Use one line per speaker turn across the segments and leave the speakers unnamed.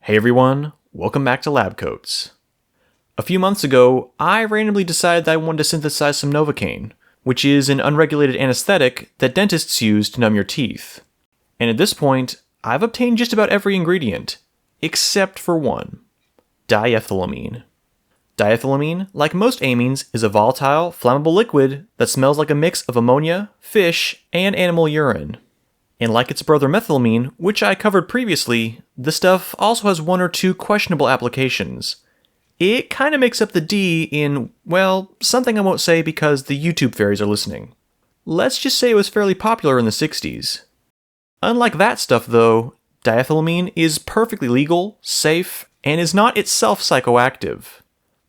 Hey everyone, welcome back to LabCoatz. A few months ago, I randomly decided that I wanted to synthesize some Novocaine, which is an unregulated anesthetic that dentists use to numb your teeth. And at this point, I've obtained just about every ingredient, except for one: diethylamine. Diethylamine, like most amines, is a volatile, flammable liquid that smells like a mix of ammonia, fish, and animal urine. And like its brother methylamine, which I covered previously, the stuff also has one or two questionable applications. It kinda makes up the D in, well, something I won't say because the YouTube fairies are listening. Let's just say it was fairly popular in the 60s. Unlike that stuff though, diethylamine is perfectly legal, safe, and is not itself psychoactive.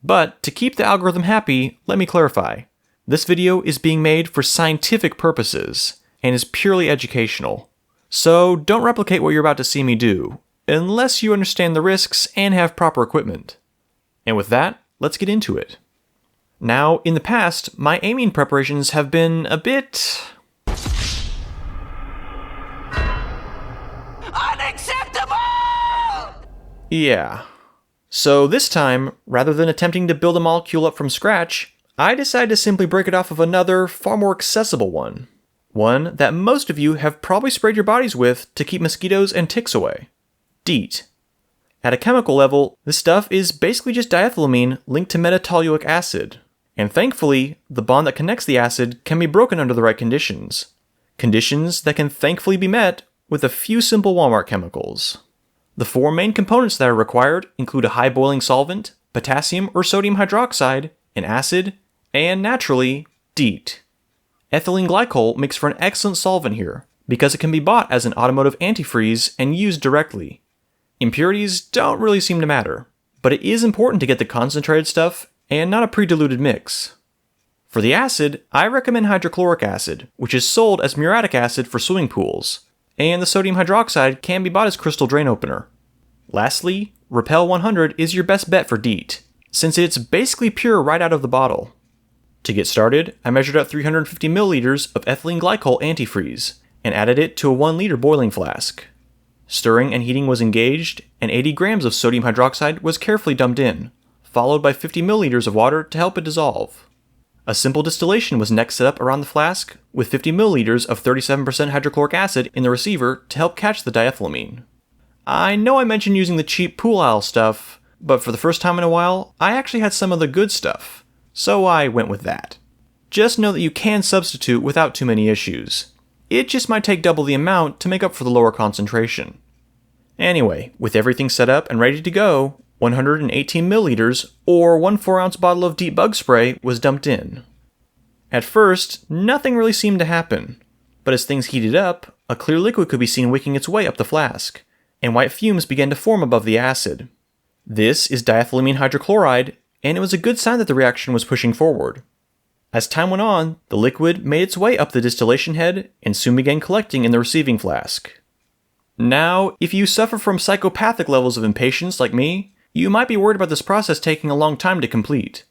But to keep the algorithm happy, let me clarify. This video is being made for scientific purposes and is purely educational. So don't replicate what you're about to see me do, unless you understand the risks and have proper equipment. And with that, let's get into it. Now, in the past, my amine preparations have been a bit
unacceptable!
Yeah. So this time, rather than attempting to build a molecule up from scratch, I decided to simply break it off of another, far more accessible one. One that most of you have probably sprayed your bodies with to keep mosquitoes and ticks away: DEET. At a chemical level, this stuff is basically just diethylamine linked to metatoluic acid, and thankfully, the bond that connects the acid can be broken under the right conditions. Conditions that can thankfully be met with a few simple Walmart chemicals. The four main components that are required include a high boiling solvent, potassium or sodium hydroxide, an acid, and naturally, DEET. Ethylene glycol makes for an excellent solvent here, because it can be bought as an automotive antifreeze and used directly. Impurities don't really seem to matter, but it is important to get the concentrated stuff and not a pre-diluted mix. For the acid, I recommend hydrochloric acid, which is sold as muriatic acid for swimming pools, and the sodium hydroxide can be bought as crystal drain opener. Lastly, Repel 100 is your best bet for DEET, since it's basically pure right out of the bottle. To get started, I measured out 350 milliliters of ethylene glycol antifreeze and added it to a 1 liter boiling flask. Stirring and heating was engaged, and 80 grams of sodium hydroxide was carefully dumped in, followed by 50 milliliters of water to help it dissolve. A simple distillation was next set up around the flask, with 50 milliliters of 37% hydrochloric acid in the receiver to help catch the diethylamine. I know I mentioned using the cheap pool aisle stuff, but for the first time in a while, I actually had some of the good stuff. So I went with that. Just know that you can substitute without too many issues. It just might take double the amount to make up for the lower concentration. Anyway, with everything set up and ready to go, 118 milliliters, or 1 4-ounce bottle of DEET bug spray was dumped in. At first, nothing really seemed to happen, but as things heated up, a clear liquid could be seen wicking its way up the flask, and white fumes began to form above the acid. This is diethylamine hydrochloride, and it was a good sign that the reaction was pushing forward. As time went on, the liquid made its way up the distillation head and soon began collecting in the receiving flask. Now, if you suffer from psychopathic levels of impatience like me, you might be worried about this process taking a long time to complete.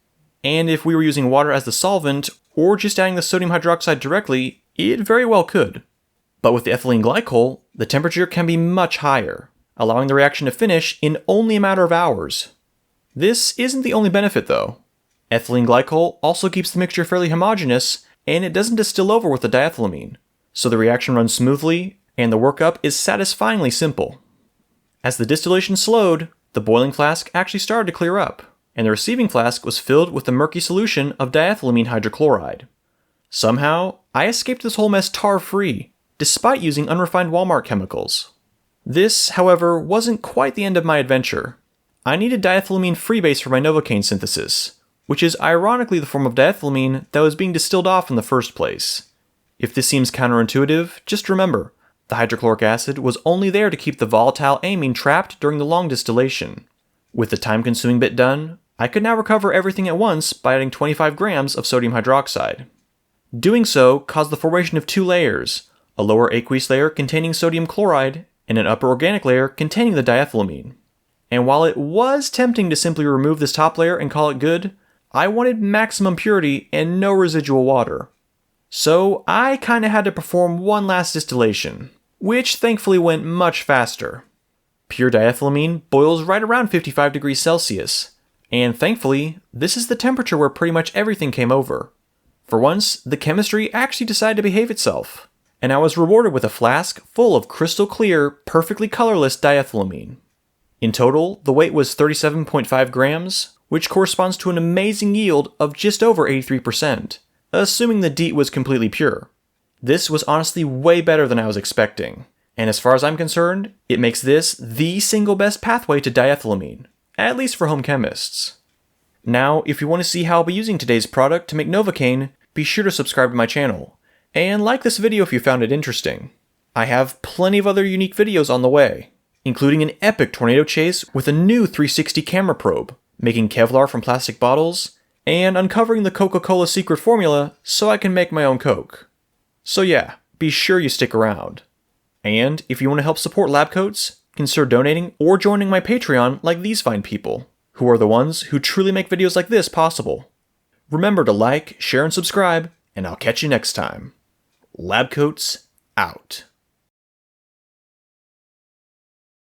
And if we were using water as the solvent, or just adding the sodium hydroxide directly, it very well could. But with the ethylene glycol, the temperature can be much higher, allowing the reaction to finish in only a matter of hours. This isn't the only benefit though. Ethylene glycol also keeps the mixture fairly homogeneous, and it doesn't distill over with the diethylamine, so the reaction runs smoothly, and the workup is satisfyingly simple. As the distillation slowed, the boiling flask actually started to clear up, and the receiving flask was filled with the murky solution of diethylamine hydrochloride. Somehow, I escaped this whole mess tar-free, despite using unrefined Walmart chemicals. This, however, wasn't quite the end of my adventure. I needed diethylamine freebase for my Novocaine synthesis, which is ironically the form of diethylamine that was being distilled off in the first place. If this seems counterintuitive, just remember, the hydrochloric acid was only there to keep the volatile amine trapped during the long distillation. With the time-consuming bit done, I could now recover everything at once by adding 25 grams of sodium hydroxide. Doing so caused the formation of two layers, a lower aqueous layer containing sodium chloride and an upper organic layer containing the diethylamine. And while it was tempting to simply remove this top layer and call it good, I wanted maximum purity and no residual water. So I kinda had to perform one last distillation, which thankfully went much faster. Pure diethylamine boils right around 55 degrees Celsius, and thankfully, this is the temperature where pretty much everything came over. For once, the chemistry actually decided to behave itself, and I was rewarded with a flask full of crystal clear, perfectly colorless diethylamine. In total, the weight was 37.5 grams, which corresponds to an amazing yield of just over 83%, assuming the DEET was completely pure. This was honestly way better than I was expecting, and as far as I'm concerned, it makes this the single best pathway to diethylamine, at least for home chemists. Now, if you want to see how I'll be using today's product to make Novocaine, be sure to subscribe to my channel, and like this video if you found it interesting. I have plenty of other unique videos on the way, including an epic tornado chase with a new 360 camera probe, making Kevlar from plastic bottles, and uncovering the Coca-Cola secret formula so I can make my own Coke. So yeah, be sure you stick around. And if you want to help support LabCoatz, consider donating or joining my Patreon like these fine people, who are the ones who truly make videos like this possible. Remember to like, share, and subscribe, and I'll catch you next time. LabCoatz out.